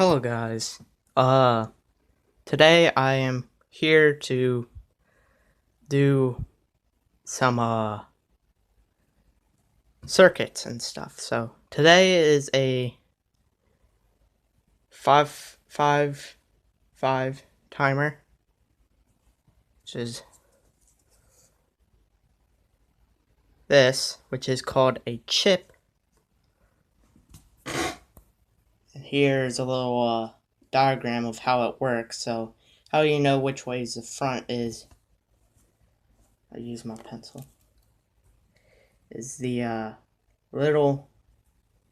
Hello guys. Uh Today I am here to do some circuits and stuff. So today is a 555 timer, which is which is called a chip. And here's a little diagram of how it works. So how you know which way is the front is, I use my pencil, is the little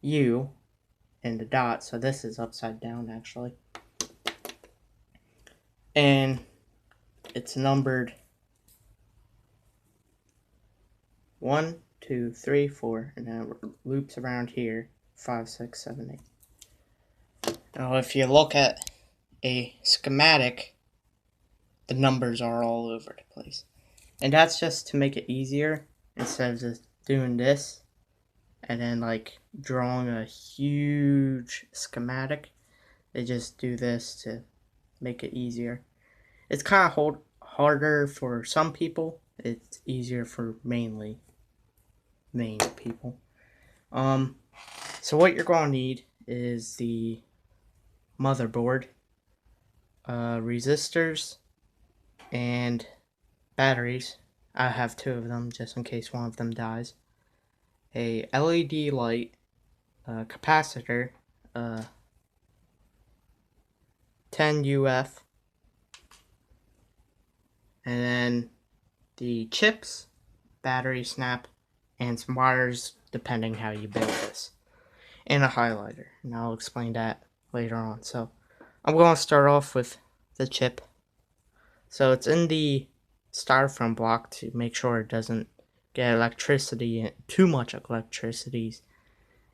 U and the dot. So this is upside down actually. And it's numbered 1, 2, 3, 4, and then it loops around here 5, 6, 7, 8. Now, if you look at a schematic, the numbers are all over the place, and that's just to make it easier instead of just doing this and then like drawing a huge schematic. They just do this to make it easier. It's kind of harder for some people. It's easier for main people. So what you're going to need is the motherboard, resistors, and batteries. I have 2 of them just in case one of them dies. A LED light, a capacitor, 10 UF, and then the chips, battery snap, and some wires depending how you build this, and a highlighter, and I'll explain that later on. So I'm going to start off with the chip. So it's in the styrofoam block to make sure it doesn't get electricity, too much electricity,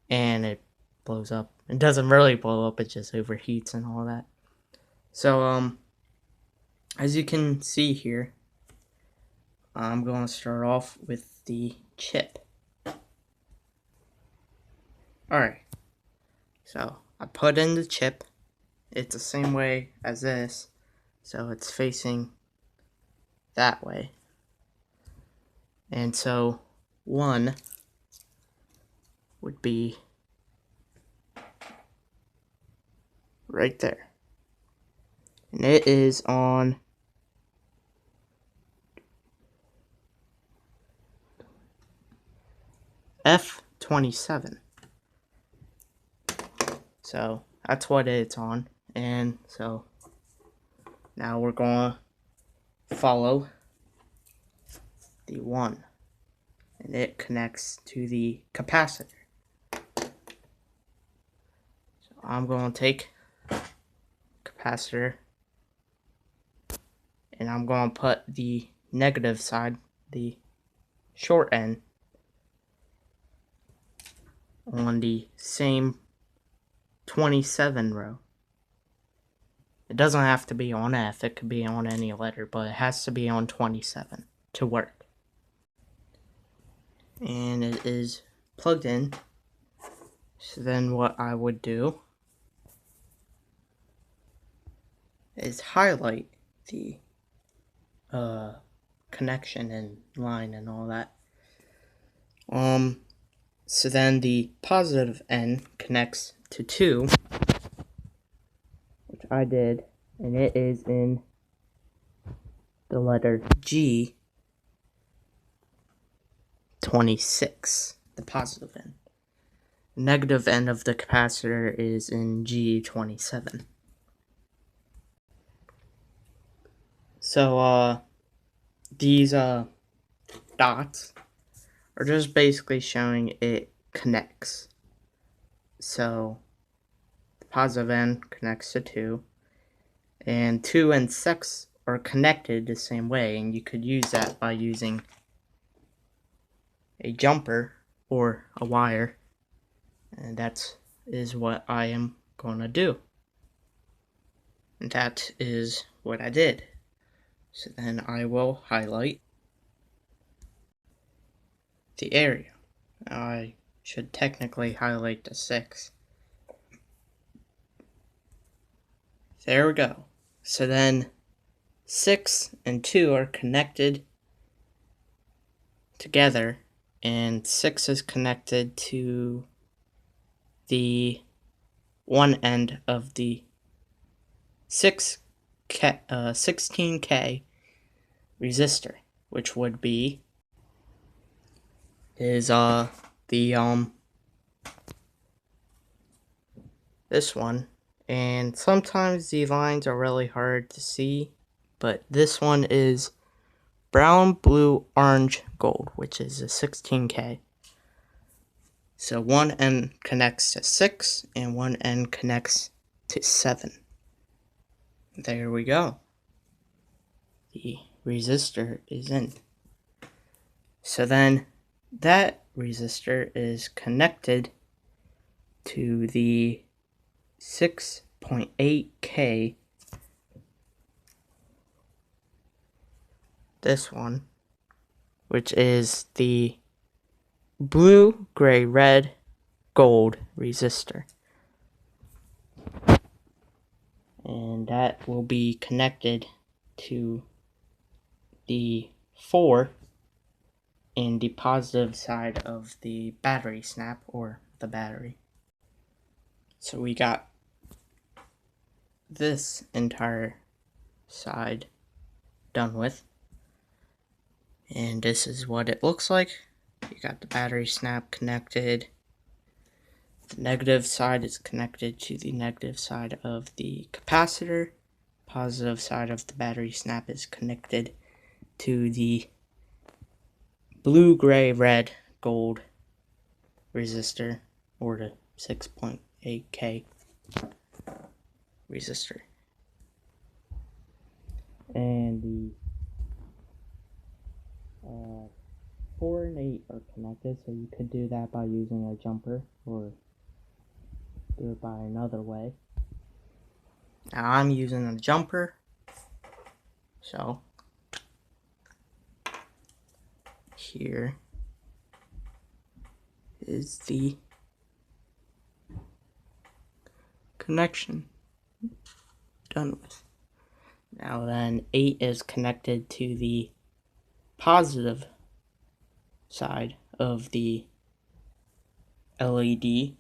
and it blows up. It doesn't really blow up, it just overheats and all that. So as you can see here, I'm going to start off with the chip. Alright, so I put in the chip. It's the same way as this, so it's facing that way. And so 1 would be right there. And it is on F27. So that's what it's on. And so now we're going to follow the 1. And it connects to the capacitor. So I'm going to take capacitor and I'm going to put the negative side, the short end, on the same 27 row. It doesn't have to be on F, it could be on any letter, but it has to be on 27 to work. And it is plugged in. So then what I would do is highlight the connection and line and all that. So then the positive end connects to 2, which I did, and it is in the letter G 26, the positive end. The negative end of the capacitor is in G27. So these dots are just basically showing it connects. So the positive end connects to 2, and 2 and 6 are connected the same way, and you could use that by using a jumper or a wire, and that is what I am going to do. And that is what I did. So then I will highlight the area. I should technically highlight the 6. There we go. So then 6 and 2 are connected together, and 6 is connected to the one end of the 16K resistor, which would be the this one. And sometimes the lines are really hard to see, but this one is brown, blue, orange, gold, which is a 16K. So one end connects to 6 and one end connects to 7. There we go. The resistor is in. So then that resistor is connected to the 6.8K, this one, which is the blue, gray, red, gold resistor. And that will be connected to the 4 in the positive side of the battery snap, or the battery. So we got this entire side done with, and this is what it looks like. You got the battery snap connected. The negative side is connected to the negative side of the capacitor. Positive side of the battery snap is connected to the blue, gray, red, gold resistor, or the 6.8K resistor. And the 4 and 8 are connected, so you could do that by using a jumper, or do it by another way. Now I'm using a jumper, so here is the connection done with. Now then 8 is connected to the positive side of the LED.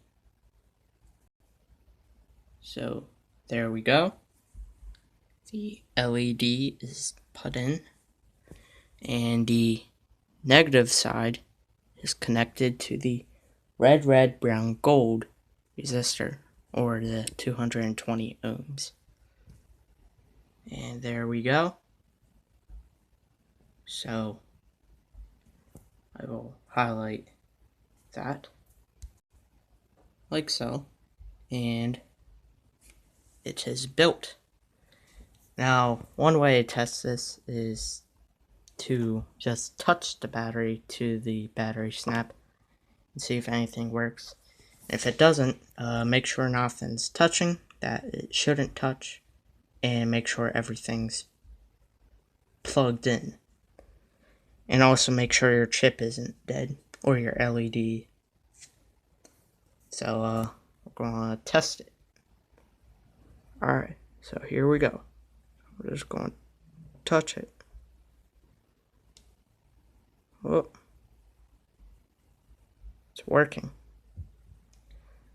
So there we go. The LED is put in, and the negative side is connected to the red, red, brown, gold resistor, or the 220 ohms. And there we go. So I will highlight that like so, and it is built. Now, one way to test this is to just touch the battery to the battery snap and see if anything works. If it doesn't, make sure nothing's touching that it shouldn't touch, and make sure everything's plugged in. And also make sure your chip isn't dead, or your LED. So we're gonna test it. Alright, so here we go. We're just gonna touch it. Oh, it's working.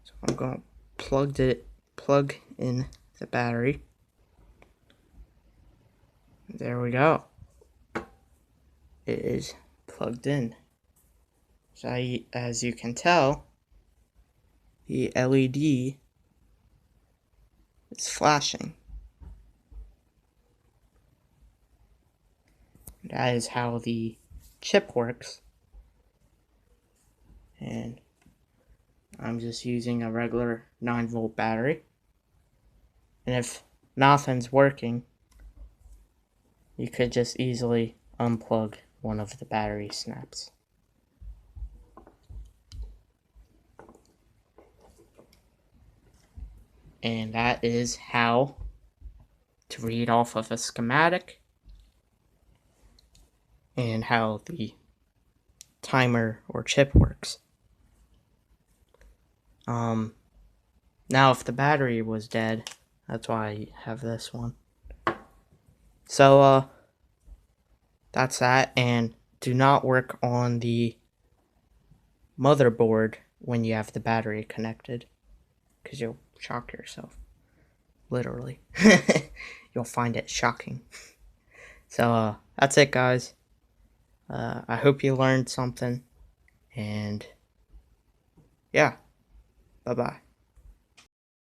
So I'm gonna plug in the battery. There we go. It is plugged in. So as you can tell, the LED is flashing. That is how the chip works. And I'm just using a regular 9-volt battery. And if nothing's working, you could just easily unplug one of the battery snaps. And that is how to read off of a schematic, and how the timer or chip works. Now if the battery was dead, That's why I have this one. So, that's that. And do not work on the motherboard when you have the battery connected, because you'll shock yourself. Literally. You'll find it shocking. So, that's it, guys. I hope you learned something. And yeah, bye bye.